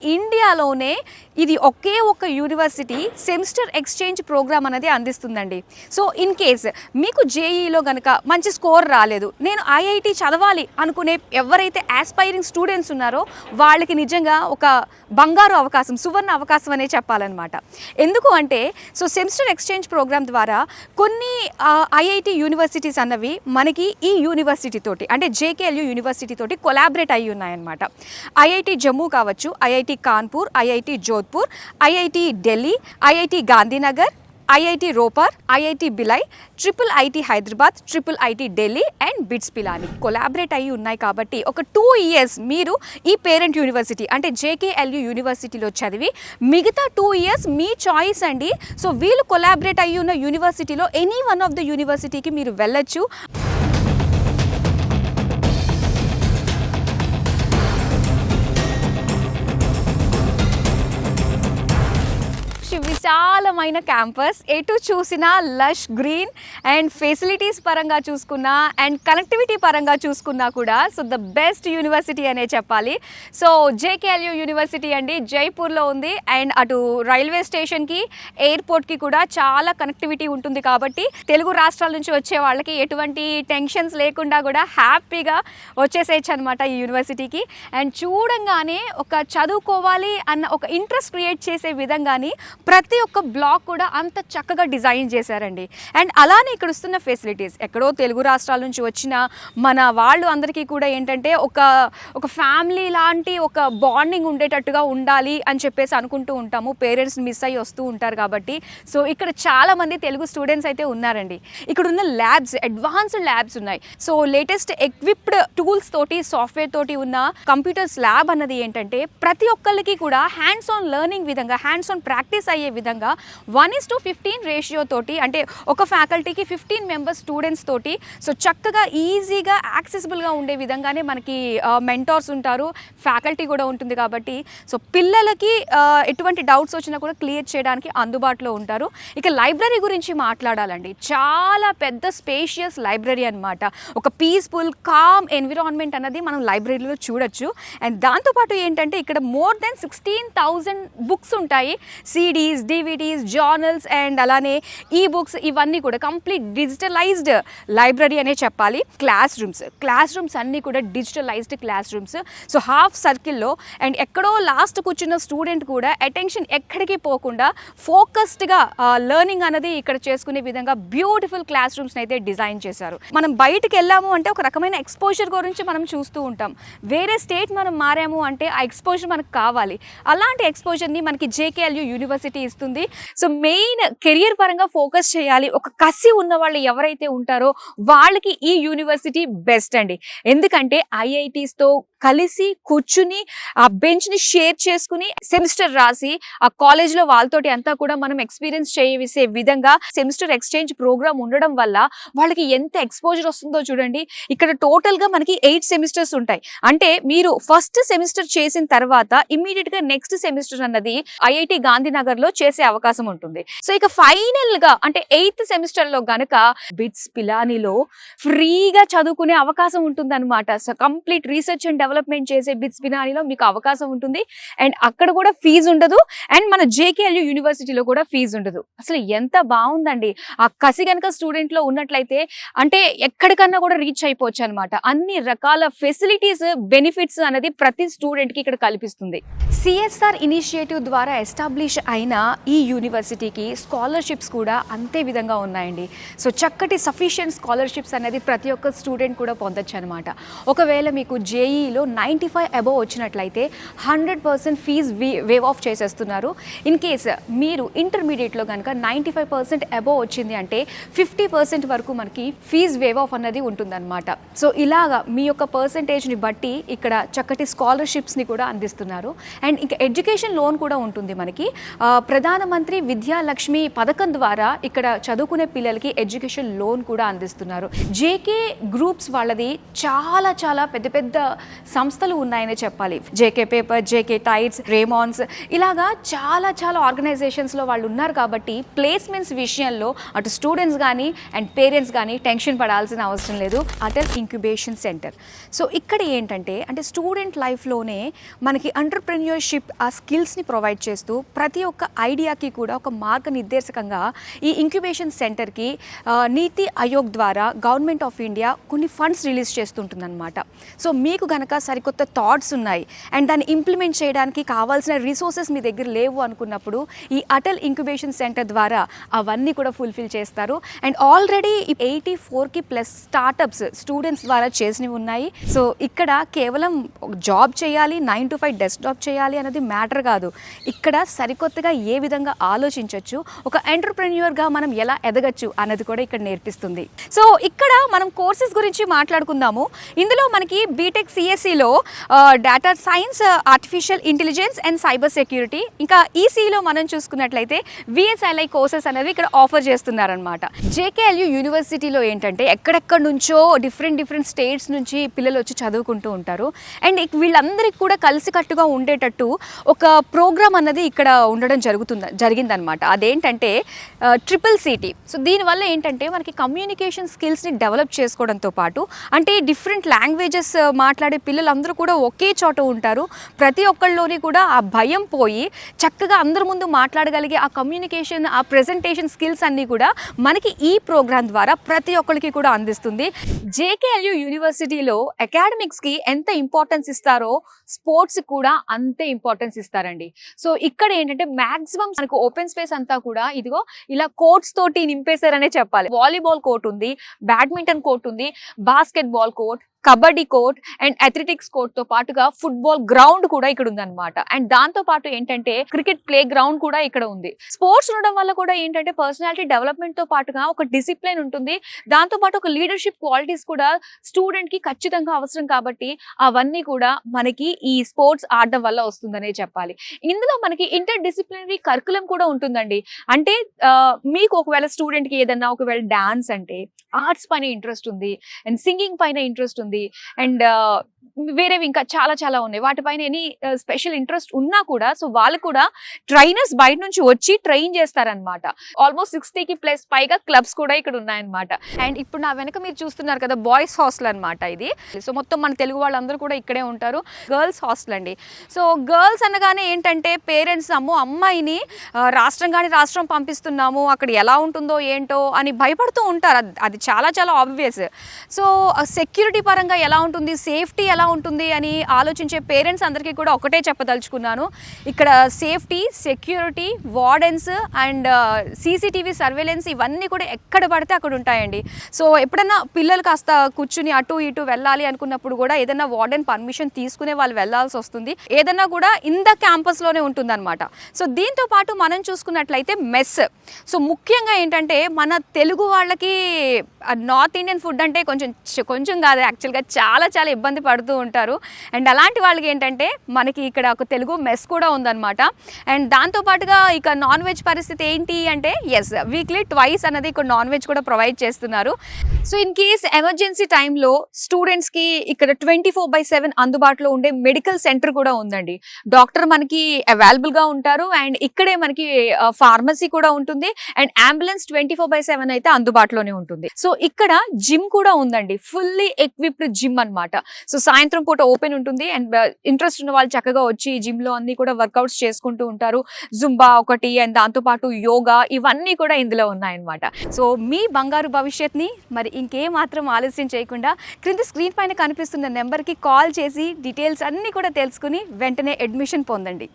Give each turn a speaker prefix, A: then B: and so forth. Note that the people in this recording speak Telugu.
A: ఇండియాలోనే ఇది ఒకే ఒక యూనివర్సిటీ సెమిస్టర్ ఎక్స్చేంజ్ ప్రోగ్రామ్ అనేది అందిస్తుందండి. సో ఇన్ కేస్ మీకు జేఈలో కనుక మంచి స్కోర్ రాలేదు, నేను ఐఐటి చదవాలి అనుకునే ఎవరైతే ఆస్పైరింగ్ స్టూడెంట్స్ ఉన్నారో వాళ్ళకి నిజంగా ఒక బంగారు అవకాశం, సువర్ణ అవకాశం అనే చెప్పాలన్నమాట. ఎందుకు అంటే సో సెమిస్టర్ ఎక్స్చేంజ్ ప్రోగ్రామ్ ద్వారా కొన్ని ఐఐటి యూనివర్సిటీస్ అన్నవి మనకి ఈ యూనివర్సిటీ తోటి అంటే జేకేఎల్యూ యూనివర్సిటీ తోటి కొలాబరేట్ అయ్యి ఉన్నాయన్నమాట. ఐఐటి జమ్మూ కావచ్చు, IIT Kanpur, IIT Jodhpur, IIT Delhi, IIT Gandhinagar, IIT Ropar, IIT Bhilai, triple IT Hyderabad, triple IT Delhi and BITS Pilani collaborate అయ్యి ఉన్నాయి. కాబట్టి ఒక 2 years మీరు ఈ పేరెంట్ యూనివర్సిటీ అంటే జేకేఎల్యూ యూనివర్సిటీలో చదివి మిగతా 2 years మీ చాయిస్ అండి. సో వీళ్ళు కొలాబరేట్ అయ్యి ఉన్న యూనివర్సిటీలో ఎనీ వన్ ఆఫ్ ద యూనివర్సిటీకి మీరు వెళ్ళొచ్చు. విశాలమైన క్యాంపస్, ఎటు చూసినా లష్ గ్రీన్ అండ్ ఫెసిలిటీస్ పరంగా చూసుకున్నా అండ్ కనెక్టివిటీ పరంగా చూసుకున్నా కూడా సో ద బెస్ట్ యూనివర్సిటీ అనే చెప్పాలి. సో జేకేఎల్యూ యూనివర్సిటీ అండి జైపూర్లో ఉంది అండ్ అటు రైల్వే స్టేషన్కి, ఎయిర్పోర్ట్కి కూడా చాలా కనెక్టివిటీ ఉంటుంది. కాబట్టి తెలుగు రాష్ట్రాల నుంచి వచ్చే వాళ్ళకి ఎటువంటి టెన్షన్స్ లేకుండా కూడా హ్యాపీగా వచ్చేసేయచ్చు అనమాట ఈ యూనివర్సిటీకి. అండ్ చూడంగానే ఒక చదువుకోవాలి అన్న ఒక ఇంట్రెస్ట్ క్రియేట్ చేసే విధంగాని ప్రతి ఒక్క బ్లాక్ కూడా అంత చక్కగా డిజైన్ చేశారండి. అండ్ అలానే ఇక్కడ వస్తున్న ఫెసిలిటీస్ ఎక్కడో తెలుగు రాష్ట్రాల నుంచి వచ్చిన మన వాళ్ళు అందరికీ కూడా ఏంటంటే ఒక ఫ్యామిలీ లాంటి ఒక బాండింగ్ ఉండేటట్టుగా ఉండాలి అని చెప్పేసి అనుకుంటూ ఉంటాము. పేరెంట్స్ మిస్ అయ్యి వస్తూ ఉంటారు కాబట్టి సో ఇక్కడ చాలామంది తెలుగు స్టూడెంట్స్ అయితే ఉన్నారండి. ఇక్కడ ఉన్న ల్యాబ్స్ అడ్వాన్స్డ్ ల్యాబ్స్ ఉన్నాయి. సో లేటెస్ట్ ఎక్విప్డ్ టూల్స్ తోటి, సాఫ్ట్వేర్ తోటి ఉన్న కంప్యూటర్స్ ల్యాబ్ అన్నది ఏంటంటే ప్రతి ఒక్కరికి కూడా హ్యాండ్స్ ఆన్ లెర్నింగ్ విధంగా, హ్యాండ్స్ ఆన్ ప్రాక్టీస్ అయ్యే విధంగా 1:15 రేషియో తోటి అంటే ఒక ఫ్యాకల్టీకి 15 మెంబర్స్ స్టూడెంట్స్ తోటి సో చక్కగా ఈజీగా యాక్సెసిబుల్గా ఉండే విధంగానే మనకి మెంటార్స్ ఉంటారు, ఫ్యాకల్టీ కూడా ఉంటుంది. కాబట్టి సో పిల్లలకి ఎటువంటి డౌట్స్ వచ్చినా కూడా క్లియర్ చేయడానికి అందుబాటులో ఉంటారు. ఇక లైబ్రరీ గురించి మాట్లాడాలండి, చాలా పెద్ద స్పేషియస్ లైబ్రరీ అనమాట. ఒక పీస్ఫుల్ కామ్ ఎన్విరాన్మెంట్ అన్నది మనం లైబ్రరీలో చూడొచ్చు. అండ్ దాంతోపాటు ఏంటంటే ఇక్కడ మోర్ దెన్ 16,000 బుక్స్ ఉంటాయి, సిడీస్, డివిడీస్, జర్నల్స్ అండ్ అలానే ఈ బుక్స్ ఇవన్నీ కూడా కంప్లీట్ డిజిటలైజ్డ్ లైబ్రరీ అనే చెప్పాలి. క్లాస్ రూమ్స్ అన్నీ కూడా digitalised class rooms. So half సర్కిల్లో అండ్ ఎక్కడో లాస్ట్ కూర్చున్న స్టూడెంట్ కూడా అటెన్షన్ ఎక్కడికి పోకుండా ఫోకస్డ్గా లెర్నింగ్ అనేది ఇక్కడ చేసుకునే విధంగా బ్యూటిఫుల్ క్లాస్ రూమ్స్ని అయితే డిజైన్ చేశారు. మనం బయటకు వెళ్ళాము అంటే ఒక రకమైన ఎక్స్పోజర్ గురించి మనం చూస్తూ ఉంటాం. వేరే స్టేట్ మనం మారాము అంటే ఆ ఎక్స్పోజర్ మనకు కావాలి. అలాంటి ఎక్స్పోజర్ని మనకి జేకేఎల్యూ యూనివర్సిటీ ఇస్తుంది. సో మెయిన్ కెరియర్ పరంగా ఫోకస్ చేయాలి, ఒక కసి ఉన్న వాళ్ళు ఎవరైతే ఉంటారో వాళ్ళకి ఈ యూనివర్సిటీ బెస్ట్ అండి. ఎందుకంటే ఐఐటీస్తో కలిసి కూర్చుని ఆ బెంచ్ని షేర్ చేసుకుని సెమిస్టర్ రాసి ఆ కాలేజ్లో వాళ్ళతోటి అంతా కూడా మనం ఎక్స్పీరియన్స్ చేసే విధంగా సెమిస్టర్ ఎక్స్చేంజ్ ప్రోగ్రామ్ ఉండడం వల్ల వాళ్ళకి ఎంత ఎక్స్పోజర్ వస్తుందో చూడండి. ఇక్కడ టోటల్గా మనకి 8 సెమిస్టర్స్ ఉంటాయి. అంటే మీరు ఫస్ట్ సెమిస్టర్ చేసిన తర్వాత ఇమ్మీడియట్గా నెక్స్ట్ సెమిస్టర్ అన్నది ఐఐటి గాంధీనగర్లో చేసే అవకాశం ఉంటుంది. సో ఇక ఫైనల్గా అంటే 8th సెమిస్టర్లో గనక బిట్స్ పిలానిలో ఫ్రీగా చదువుకునే అవకాశం ఉంటుంది అనమాట. So complete research and development చేసే బిట్స్ పిలానిలో మీకు అవకాశం ఉంటుంది. అండ్ అక్కడ కూడా ఫీజు ఉండదు అండ్ మన జేకేఎల్యూ యూనివర్సిటీలో కూడా ఫీజు ఉండదు. అసలు ఎంత బాగుందండి. ఆ కసి కనుక స్టూడెంట్లో ఉన్నట్లయితే అంటే ఎక్కడికన్నా కూడా రీచ్ అయిపోవచ్చు అనమాట. అన్ని రకాల ఫెసిలిటీస్, బెనిఫిట్స్ అనేది ప్రతి స్టూడెంట్కి ఇక్కడ కల్పిస్తుంది. సిఎస్ఆర్ ఇనిషియేటివ్ ద్వారా ఎస్టాబ్లిష్ అయిన ఈ యూనివర్సిటీకి స్కాలర్షిప్స్ కూడా అంతే విధంగా ఉన్నాయండి. సో చక్కటి సఫిషియెంట్ స్కాలర్షిప్స్ అనేది ప్రతి ఒక్క స్టూడెంట్ కూడా పొందొచ్చు అనమాట. ఒకవేళ మీకు జేఈలో 95 అబోవ్ వచ్చినట్లయితే 100% ఫీజ్ వేవ్ ఆఫ్ చేసేస్తున్నారు. ఇన్ కేస్ మీరు ఇంటర్మీడియట్లో కనుక 95% అబోవ్ వచ్చింది అంటే 50% వరకు మనకి ఫీజ్ వేవ్ ఆఫ్ అన్నది ఉంటుందన్నమాట. సో ఇలాగా మీ యొక్క పర్సంటేజ్ని బట్టి ఇక్కడ చక్కటి స్కాలర్షిప్స్ని కూడా అందిస్తున్నారు. అండ్ ఇంకా ఎడ్యుకేషన్ లోన్ కూడా ఉంటుంది మనకి. ప్రధాన ప్రధానమంత్రి విద్యాలక్ష్మి పథకం ద్వారా ఇక్కడ చదువుకునే పిల్లలకి ఎడ్యుకేషన్ లోన్ కూడా అందిస్తున్నారు. జేకే గ్రూప్స్ వాళ్ళది చాలా చాలా పెద్ద పెద్ద సంస్థలు ఉన్నాయనే చెప్పాలి. జేకే పేపర్, జేకే టైట్స్, రేమాన్స్, ఇలాగా చాలా చాలా ఆర్గనైజేషన్స్లో వాళ్ళు ఉన్నారు. కాబట్టి ప్లేస్మెంట్స్ విషయంలో అటు స్టూడెంట్స్ కానీ అండ్ పేరెంట్స్ కానీ టెన్షన్ పడాల్సిన అవసరం లేదు. Atal incubation centre. సో ఇక్కడ ఏంటంటే స్టూడెంట్ లైఫ్లోనే మనకి ఎంటర్‌ప్రెన్యూర్‌షిప్ ఆ స్కిల్స్ని ప్రొవైడ్ చేస్తూ ప్రతి ఒక్క ఐడియాకి కూడా ఒక మార్గనిర్దేశకంగా ఈ ఇంక్యుబేషన్ సెంటర్కి నీతి ఆయోగ్ ద్వారా గవర్నమెంట్ ఆఫ్ ఇండియా కొన్ని ఫండ్స్ రిలీజ్ చేస్తుంటుందన్నమాట. సో మీకు కనుక సరికొత్త థాట్స్ ఉన్నాయి అండ్ దాన్ని ఇంప్లిమెంట్ చేయడానికి కావాల్సిన రిసోర్సెస్ మీ దగ్గర లేవు అనుకున్నప్పుడు ఈ అటల్ ఇంక్యుబేషన్ సెంటర్ ద్వారా అవన్నీ కూడా ఫుల్ఫిల్ చేస్తారు. అండ్ ఆల్రెడీ 84కి ప్లస్ స్టార్టప్స్ స్టూడెంట్స్ ద్వారా చేసినవి ఉన్నాయి. సో ఇక్కడ కేవలం జాబ్ చేయాలి, 9 to 5 డెస్క్టాప్ చేయాలి అనేది మ్యాటర్ కాదు. ఇక్కడ సరికొత్తగా ఏ విధంగా ఆలోచించవచ్చు, ఒక ఎంటర్‌ప్రెన్యూర్గా మనం ఎలా ఎదగచ్చు అన్నది కూడా ఇక్కడ నేర్పిస్తుంది. సో ఇక్కడ మనం కోర్సెస్ గురించి మాట్లాడుకుందాము. ఇందులో మనకి బీటెక్ సిఎస్సిలో data science, artificial intelligence and cyber security, ఇంకా ఈసీలో మనం చూసుకున్నట్లయితే విఎస్ఎల్ఐ కోర్సెస్ అనేవి ఇక్కడ ఆఫర్ చేస్తున్నారనమాట. జేకేఎల్యూ యూనివర్సిటీలో ఏంటంటే ఎక్కడెక్కడ నుంచో డిఫరెంట్ స్టేట్స్ నుంచి పిల్లలు వచ్చి చదువుకుంటూ ఉంటారు. అండ్ వీళ్ళందరికీ కూడా కలిసికట్టుగా ఉండేటట్టు ఒక ప్రోగ్రామ్ అన్నది ఇక్కడ ఉండడం జరిగిందనమాట. అదేంటంటే CCCT. సో దీనివల్ల ఏంటంటే మనకి కమ్యూనికేషన్ స్కిల్స్ని డెవలప్ చేసుకోవడంతో పాటు డిఫరెంట్ లాంగ్వేజెస్ మాట్లాడే పిల్లలందరూ కూడా ఒకే చోట ఉంటారు. ప్రతి ఒక్కళ్ళలోని కూడా ఆ భయం పోయి చక్కగా అందరి ముందు మాట్లాడగలిగే ఆ కమ్యూనికేషన్, ఆ ప్రెజెంటేషన్ స్కిల్స్ అన్నీ కూడా మనకి ఈ ప్రోగ్రామ్ ద్వారా ప్రతి ఒక్కరికి కూడా అందిస్తుంది. జేకేఎల్యూ యూనివర్సిటీలో అకాడమిక్స్కి ఎంత ఇంపార్టెన్స్ ఇస్తారో స్పోర్ట్స్ కూడా అంతే ఇంపార్టెన్స్ ఇస్తారండి. సో ఇక్కడ ఏంటంటే మాక్సిమం మనకు ఓపెన్ స్పేస్ అంతా కూడా ఇదిగో ఇలా కోర్ట్స్ తోటి నింపేశారనే చెప్పాలి. వాలీబాల్ కోర్ట్ ఉంది, బ్యాడ్మింటన్ కోర్ట్ ఉంది, basketball court, kabaddi court and athletics కోర్ట్తో పాటుగా ఫుట్బాల్ గ్రౌండ్ కూడా ఇక్కడ ఉందన్నమాట. అండ్ దాంతో పాటు ఏంటంటే క్రికెట్ ప్లే గ్రౌండ్ కూడా ఇక్కడ ఉంది. స్పోర్ట్స్ ఉండడం వల్ల కూడా ఏంటంటే పర్సనాలిటీ డెవలప్మెంట్తో పాటుగా ఒక డిసిప్లిన్ ఉంటుంది. దాంతో పాటు ఒక లీడర్షిప్ క్వాలిటీస్ కూడా స్టూడెంట్కి ఖచ్చితంగా అవసరం. కాబట్టి అవన్నీ కూడా మనకి ఈ స్పోర్ట్స్ ఆడడం వల్ల వస్తుందనే చెప్పాలి. ఇందులో మనకి ఇంటర్ డిసిప్లినరీ కరికులం కూడా ఉంటుందండి. మీకు ఒకవేళ స్టూడెంట్కి ఏదన్నా ఒకవేళ డాన్స్ అంటే ఆర్ట్స్ పైన ఇంట్రెస్ట్ ఉంది అండ్ సింగింగ్ పైన ఇంట్రెస్ట్ ఉంది అండ్ వేరేవి ఇంకా చాలా చాలా ఉన్నాయి, వాటిపైన ఎనీ స్పెషల్ ఇంట్రెస్ట్ ఉన్నా కూడా సో వాళ్ళు కూడా ట్రైనర్స్ బయట నుంచి వచ్చి ట్రైన్ చేస్తారనమాట. ఆల్మోస్ట్ 60కి ప్లస్ పైగా క్లబ్స్ కూడా ఇక్కడ ఉన్నాయన్నమాట. అండ్ ఇప్పుడు నా వెనక మీరు చూస్తున్నారు కదా బాయ్స్ హాస్టల్ అనమాట ఇది. సో మొత్తం మన తెలుగు వాళ్ళందరూ కూడా ఇక్కడే ఉంటారు. గర్ల్స్ హాస్టల్ అండి. సో గర్ల్స్ అనగానే ఏంటంటే పేరెంట్స్ అమ్మాయిని రాష్ట్రం పంపిస్తున్నాము, అక్కడ ఎలా ఉంటుందో ఏంటో అని భయపడుతూ ఉంటారు. అది చాలా చాలా ఆబ్వియస్. సో సెక్యూరిటీ పరంగా ఎలా ఉంటుంది, సేఫ్టీ ఎలా ఉంటుంది అని ఆలోచించే పేరెంట్స్ అందరికీ కూడా ఒకటే చెప్పదలుచుకున్నాను. ఇక్కడ safety, security, wardens and CCTV surveillance ఇవన్నీ కూడా ఎక్కడ పడితే అక్కడ ఉంటాయండి. సో ఎప్పుడన్నా పిల్లలు కాస్త కూర్చుని అటు ఇటు వెళ్ళాలి అనుకున్నప్పుడు కూడా ఏదైనా వార్డెన్ పర్మిషన్ తీసుకునే వాళ్ళు వెళ్ళాల్సి వస్తుంది. ఏదన్నా కూడా ఇన్ ద క్యాంపస్లోనే ఉంటుందన్నమాట. సో దీంతో పాటు మనం చూసుకున్నట్లయితే మెస్. సో ముఖ్యంగా ఏంటంటే మన తెలుగు వాళ్ళకి నార్త్ ఇండియన్ ఫుడ్ అంటే కొంచెం కాదు, యాక్చువల్గా చాలా చాలా ఇబ్బంది పడుతూ ఉంటారు. అండ్ అలాంటి వాళ్ళకి ఏంటంటే మనకి ఇక్కడ ఒక తెలుగు మెస్ కూడా ఉందన్నమాట. అండ్ దాంతోపాటుగా ఇక నాన్ వెజ్ పరిస్థితి ఏంటి అంటే వీక్లీ ట్వైస్ అనేది ఇక్కడ నాన్ వెజ్ కూడా ప్రొవైడ్ చేస్తున్నారు. సో ఇన్ కేస్ ఎమర్జెన్సీ టైంలో స్టూడెంట్స్కి ఇక్కడ 24/7 అందుబాటులో ఉండే మెడికల్ సెంటర్ కూడా ఉందండి. డాక్టర్ మనకి అవైలబుల్గా ఉంటారు అండ్ ఇక్కడే మనకి ఫార్మసీ కూడా ఉంటుంది అండ్ అంబులెన్స్ 24/7 అయితే అందుబాటులోనే ఉంటుంది. సో ఇక్కడ జిమ్ కూడా ఉందండి, ఫుల్లీ ఎక్విప్డ్ జిమ్ అన్నమాట. సో సాయంత్రం పూట ఓపెన్ ఉంటుంది అండ్ ఇంట్రెస్ట్ ఉన్న వాళ్ళు చక్కగా వచ్చి జిమ్లో అన్ని కూడా వర్కౌట్స్ చేసుకుంటూ ఉంటారు. జుంబా ఒకటి అండ్ దాంతోపాటు యోగా ఇవన్నీ కూడా ఇందులో ఉన్నాయన్నమాట. సో మీ బంగారు భవిష్యత్ని మరి ఇంకేమాత్రం ఆలస్యం చేయకుండా క్రింద స్క్రీన్ పైన కనిపిస్తున్న నెంబర్కి కాల్ చేసి డీటెయిల్స్ అన్నీ కూడా తెలుసుకుని వెంటనే అడ్మిషన్ పొందండి.